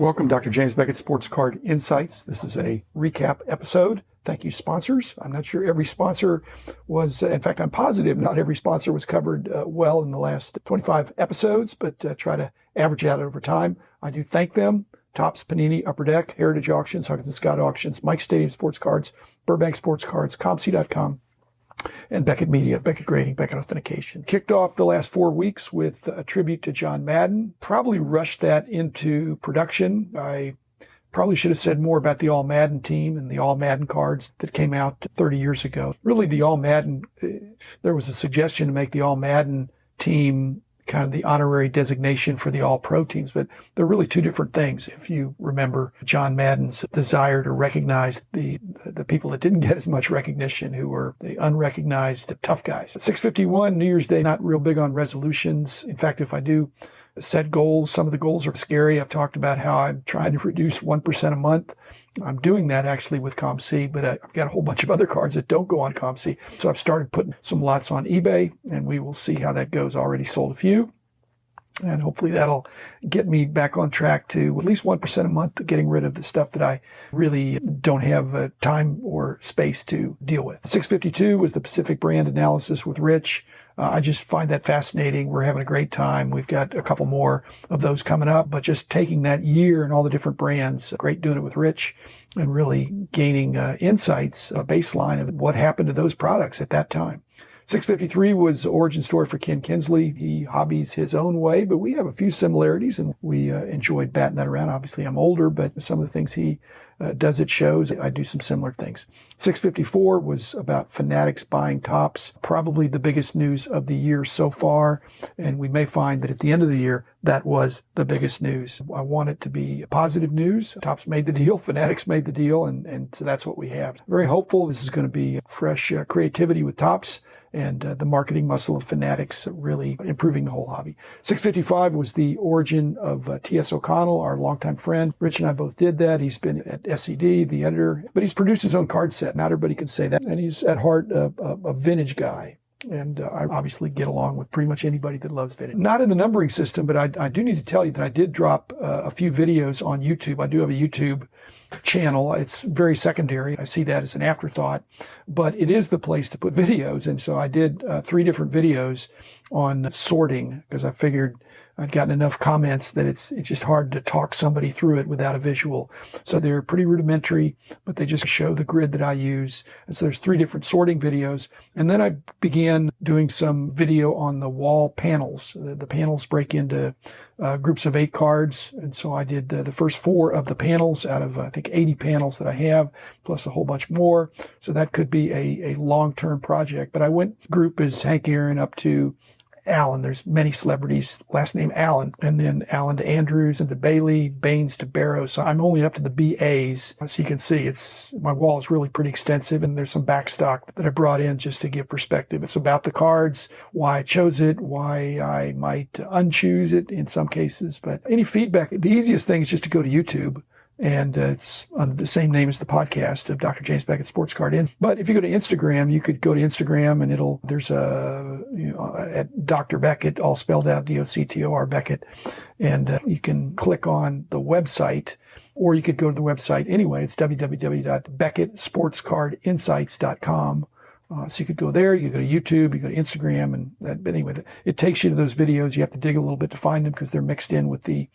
Welcome, Dr. James Beckett, Sports Card Insights. This is a recap episode. Thank you, sponsors. I'm not sure every sponsor was, in fact, I'm positive not every sponsor was covered well in the last 25 episodes, but try to average out over time. I do thank them. Topps, Panini, Upper Deck, Heritage Auctions, Huggins & Scott Auctions, Mike Stadium Sports Cards, Burbank Sports Cards, ComC.com, and Beckett Media, Beckett Grading, Beckett Authentication. Kicked off the last 4 weeks with a tribute to John Madden. Probably rushed that into production. I probably should have said more about the All Madden team and the All Madden cards that came out 30 years ago. Really, the All Madden, there was a suggestion to make the All Madden team kind of the honorary designation for the all-pro teams, but they're really two different things. If you remember John Madden's desire to recognize the people that didn't get as much recognition, who were the unrecognized tough guys. 651, New Year's Day, not real big on resolutions. In fact, if I do set goals, some of the goals are scary. I've talked about how I'm trying to reduce 1% a month. I'm doing that actually with ComC, but I've got a whole bunch of other cards that don't go on ComC. So I've started putting some lots on eBay, and we will see how that goes. Already sold a few. And hopefully that'll get me back on track to at least 1% a month, getting rid of the stuff that I really don't have time or space to deal with. 652 was the Pacific brand analysis with Rich. I just find that fascinating. We're having a great time. We've got a couple more of those coming up, but just taking that year and all the different brands, great doing it with Rich and really gaining insights, a baseline of what happened to those products at that time. 653 was origin story for Ken Kinsley. He hobbies his own way, but we have a few similarities, and we enjoyed batting that around. Obviously, I'm older, but some of the things he does at shows, I do some similar things. 654 was about Fanatics buying Topps, probably the biggest news of the year so far, and we may find that at the end of the year, that was the biggest news. I want it to be positive news. Topps made the deal, Fanatics made the deal, and so that's what we have. Very hopeful this is going to be fresh creativity with Topps, and the marketing muscle of Fanatics really improving the whole hobby. 655 was the origin of T.S. O'Connell, our longtime friend. Rich and I both did that. He's been at SED, the editor, but he's produced his own card set. Not everybody can say that. And he's at heart a vintage guy. And I obviously get along with pretty much anybody that loves vintage. Not in the numbering system, but I do need to tell you that I did drop a few videos on YouTube. I do have a YouTube channel. It's very secondary. I see that as an afterthought, but it is the place to put videos. And so I did 3 different videos on sorting because I figured I'd gotten enough comments that it's just hard to talk somebody through it without a visual. So they're pretty rudimentary, but they just show the grid that I use. And so there's 3 different sorting videos. And then I began doing some video on the wall panels. The panels break into groups of 8 cards. And so I did the first 4 of the panels out of, I think, 80 panels that I have, plus a whole bunch more. So that could be a long-term project. But I went group as Hank Aaron up to Allen. There's many celebrities, last name Allen, and then Allen to Andrews and to Bailey, Baines to Barrow. So I'm only up to the BAs. As you can see, my wall is really pretty extensive, and there's some backstock that I brought in just to give perspective. It's about the cards, why I chose it, why I might unchoose it in some cases. But any feedback, the easiest thing is just to go to YouTube. And it's under the same name as the podcast of Dr. James Beckett Sports Card In. But if you go to Instagram, you could go to Instagram and there's at Dr. Beckett, all spelled out, DOCTOR Beckett. And you can click on the website, or you could go to the website anyway. It's www.beckettsportscardinsights.com. So you could go there, you could go to YouTube, you go to Instagram, and but anyway, it takes you to those videos. You have to dig a little bit to find them because they're mixed in with the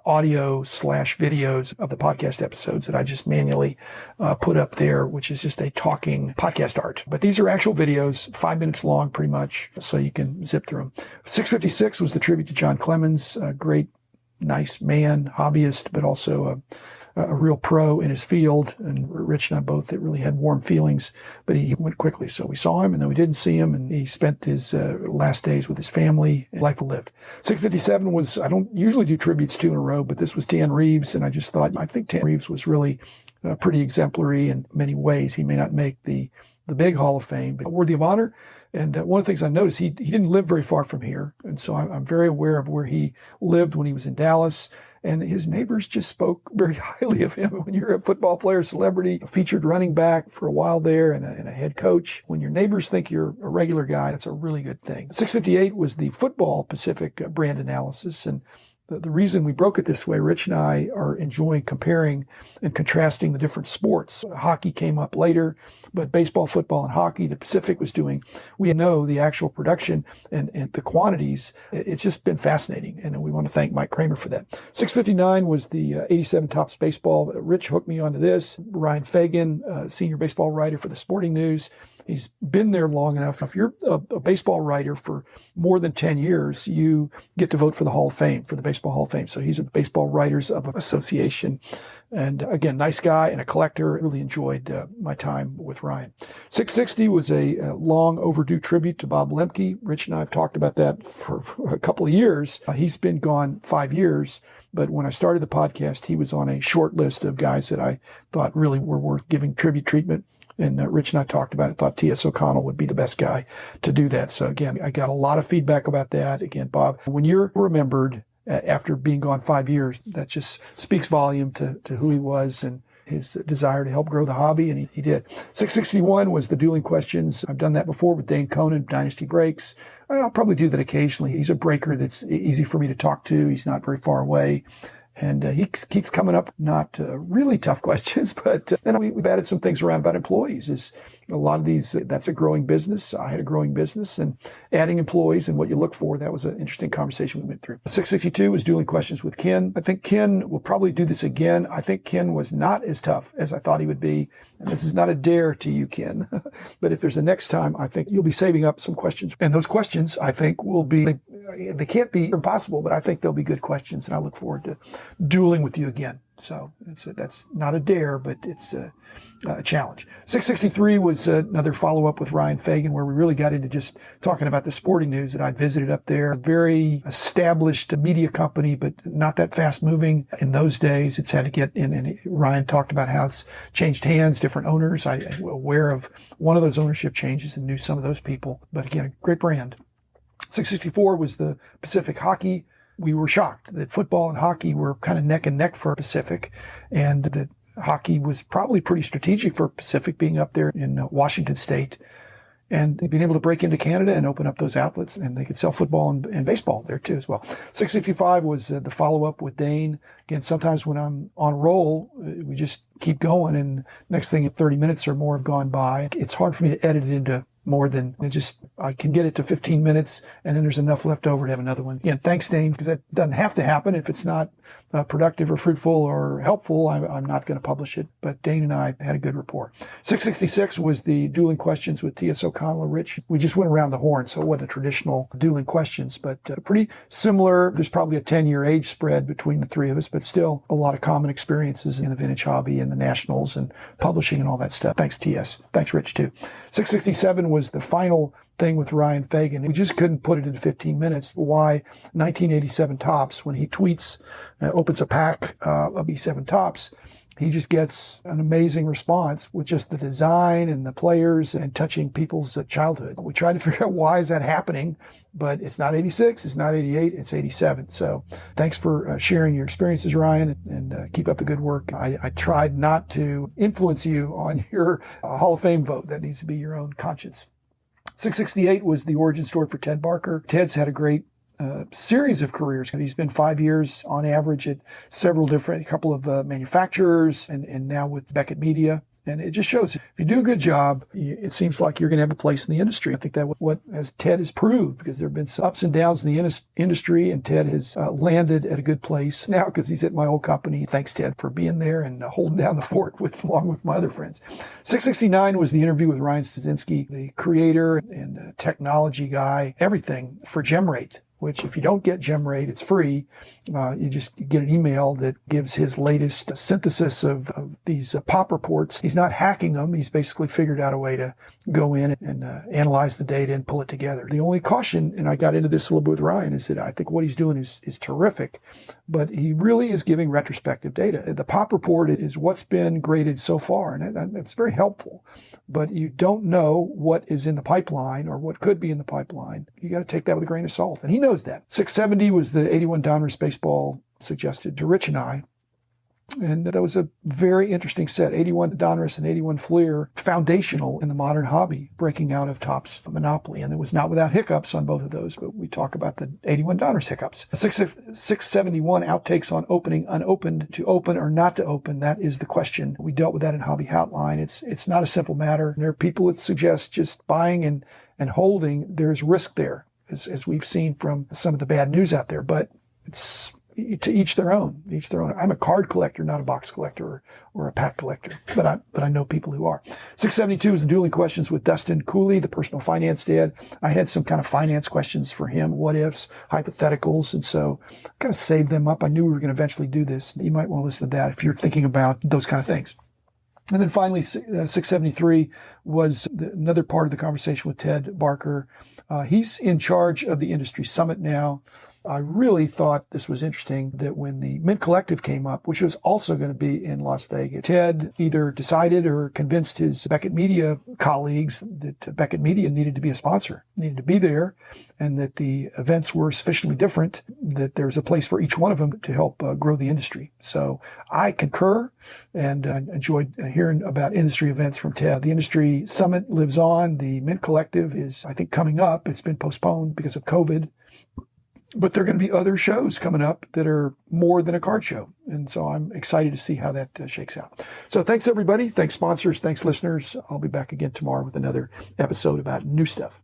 audio/videos of the podcast episodes that I just manually put up there, which is just a talking podcast art. But these are actual videos, 5 minutes long pretty much, so you can zip through them. 656 was the tribute to John Clemens, a great, nice man, hobbyist, but also a real pro in his field. And Rich and I both really had warm feelings, but he went quickly. So we saw him, and then we didn't see him, and he spent his last days with his family. Life well lived. 657 was, I don't usually do tributes 2 in a row, but this was Dan Reeves, and I just thought, I think Dan Reeves was really pretty exemplary in many ways. He may not make the big Hall of Fame, but worthy of honor. And one of the things I noticed, he didn't live very far from here. And so I'm very aware of where he lived when he was in Dallas. And his neighbors just spoke very highly of him. When you're a football player, celebrity, a featured running back for a while there, and a head coach, when your neighbors think you're a regular guy, that's a really good thing. 658 was the football Pacific brand analysis. And The reason we broke it this way, Rich and I are enjoying comparing and contrasting the different sports. Hockey came up later, but baseball, football, and hockey, the Pacific was doing. We know the actual production and the quantities. It's just been fascinating, and we want to thank Mike Kramer for that. 659 was the 87 Tops Baseball. Rich hooked me onto this. Ryan Fagan, senior baseball writer for the Sporting News. He's been there long enough. If you're a baseball writer for more than 10 years, you get to vote for the Hall of Fame, for the Baseball Hall of Fame. So he's a Baseball Writers of Association. And again, nice guy and a collector. Really enjoyed my time with Ryan. 660 was a long overdue tribute to Bob Lemke. Rich and I have talked about that for a couple of years. He's been gone 5 years. But when I started the podcast, he was on a short list of guys that I thought really were worth giving tribute treatment. And Rich and I talked about it, thought T.S. O'Connell would be the best guy to do that. So again, I got a lot of feedback about that. Again, Bob, when you're remembered after being gone 5 years, that just speaks volume to who he was and his desire to help grow the hobby, and he did. 661 was the dueling questions. I've done that before with Dane Conan, Dynasty Breaks. I'll probably do that occasionally. He's a breaker that's easy for me to talk to. He's not very far away. And he keeps coming up, not really tough questions, but then we've added some things around about employees. Is a lot of these, that's a growing business. I had a growing business, and adding employees and what you look for, that was an interesting conversation we went through. 662 was dueling questions with Ken. I think Ken will probably do this again. I think Ken was not as tough as I thought he would be. And this is not a dare to you, Ken. But if there's a next time, I think you'll be saving up some questions. And those questions, I think, will be, they can't be impossible, but I think they'll be good questions. And I look forward to dueling with you again. So that's not a dare, but it's a challenge. 663 was another follow-up with Ryan Fagan, where we really got into just talking about the Sporting News that I'd visited up there. A very established media company, but not that fast-moving in those days. It's had to get in, and Ryan talked about how it's changed hands, different owners. I'm aware of one of those ownership changes and knew some of those people. But again, a great brand. 664 was the Pacific Hockey. We were shocked that football and hockey were kind of neck and neck for Pacific, and that hockey was probably pretty strategic for Pacific, being up there in Washington State and being able to break into Canada and open up those outlets, and they could sell football and baseball there too as well. 665 was the follow-up with Dane. Again, sometimes when I'm on roll, we just keep going, and next thing 30 minutes or more have gone by. It's hard for me to edit it into more than I can get it to 15 minutes, and then there's enough left over to have another one. Again, thanks, Dane, because that doesn't have to happen. If it's not productive or fruitful or helpful, I'm not going to publish it. But Dane and I had a good rapport. 666 was the dueling questions with T.S. O'Connell and Rich. We just went around the horn, so it wasn't a traditional dueling questions, but pretty similar. There's probably a 10-year age spread between the three of us, but still a lot of common experiences in the vintage hobby and the nationals and publishing and all that stuff. Thanks, T.S. Thanks, Rich, too. 667 was the final thing with Ryan Fagan. We just couldn't put it in 15 minutes. Why 1987 Tops, when he tweets, opens a pack of 87 Tops, he just gets an amazing response with just the design and the players and touching people's childhood. We tried to figure out why is that happening, but it's not 86, it's not 88, it's 87. So thanks for sharing your experiences, Ryan, and keep up the good work. I tried not to influence you on your Hall of Fame vote. That needs to be your own conscience. 668 was the origin story for Ted Barker. Ted's had a great series of careers. He's been 5 years on average at several different, a couple of manufacturers, and now with Beckett Media. And it just shows if you do a good job, it seems like you're going to have a place in the industry. I think that what as Ted has proved, because there have been some ups and downs in the industry, and Ted has landed at a good place now because he's at my old company. Thanks, Ted, for being there and holding down the fort along with my other friends. 669 was the interview with Ryan Stasinski, the creator and technology guy, everything for GemRate, which if you don't get GemRate, it's free. You just get an email that gives his latest synthesis of these pop reports. He's not hacking them. He's basically figured out a way to go in and analyze the data and pull it together. The only caution, and I got into this a little bit with Ryan, is that I think what he's doing is terrific, but he really is giving retrospective data. The pop report is what's been graded so far, and that's very helpful, but you don't know what is in the pipeline or what could be in the pipeline. You got to take that with a grain of salt, and he knows that. 670 was the 81 Donruss Baseball suggested to Rich and I. And that was a very interesting set. 81 Donruss and 81 Fleer, foundational in the modern hobby, breaking out of Topps Monopoly. And it was not without hiccups on both of those, but we talk about the 81 Donruss hiccups. 671 outtakes on opening unopened, to open or not to open. That is the question. We dealt with that in Hobby Hotline. It's not a simple matter. There are people that suggest just buying and holding. There's risk there, as we've seen from some of the bad news out there, but it's to each their own. I'm a card collector, not a box collector or a pack collector, but I know people who are. 672 is the dueling questions with Dustin Cooley, the personal finance dad. I had some kind of finance questions for him, what ifs, hypotheticals, and so I kind of saved them up. I knew we were going to eventually do this. You might want to listen to that if you're thinking about those kind of things. And then finally, 673 was another part of the conversation with Ted Barker. He's in charge of the industry summit now. I really thought this was interesting that when the Mint Collective came up, which was also going to be in Las Vegas, Ted either decided or convinced his Beckett Media colleagues that Beckett Media needed to be a sponsor, needed to be there, and that the events were sufficiently different that there's a place for each one of them to help grow the industry. So I concur and enjoyed hearing about industry events from Ted. The industry summit lives on. The Mint Collective is, I think, coming up. It's been postponed because of COVID. But there are going to be other shows coming up that are more than a card show. And so I'm excited to see how that shakes out. So thanks, everybody. Thanks, sponsors. Thanks, listeners. I'll be back again tomorrow with another episode about new stuff.